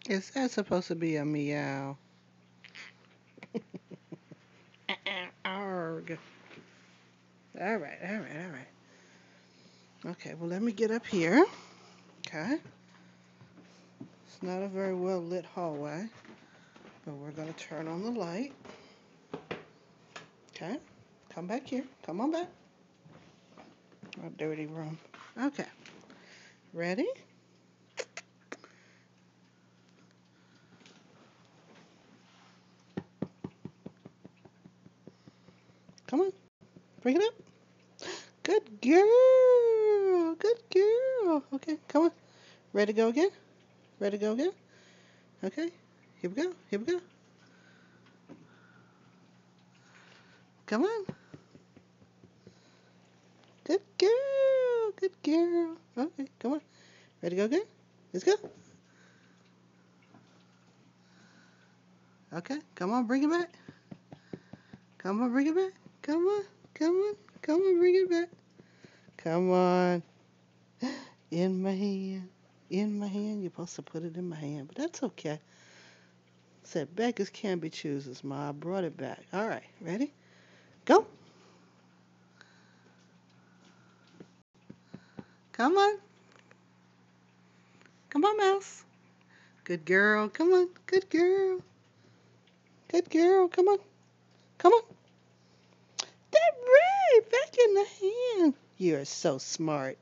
Is that supposed to be a meow? Arg. All right, all right, all right. Okay, well, let me get up here. Okay. It's not a very well lit hallway, but we're going to turn on the light. Okay. Come back here. Come on back. A dirty room. Okay. Ready? Come on. Bring it up. Good girl. Good girl. Okay, come on. Ready to go again? Ready to go again? Okay. Here we go. Here we go. Come on. Good girl. Good girl. Okay, come on. Ready to go again? Let's go. Okay, come on, bring it back. Come on, bring it back. Come on. Come on. Come on, bring it back. Come on. In my hand. In my hand. You're supposed to put it in my hand, but that's okay. Said beggars can't be choosers, Ma. I brought it back. All right, ready? Go. Come on. Come on, Mouse. Good girl. Come on. Good girl. Good girl. Come on. Come on. That right. Back in the hand. You're so smart.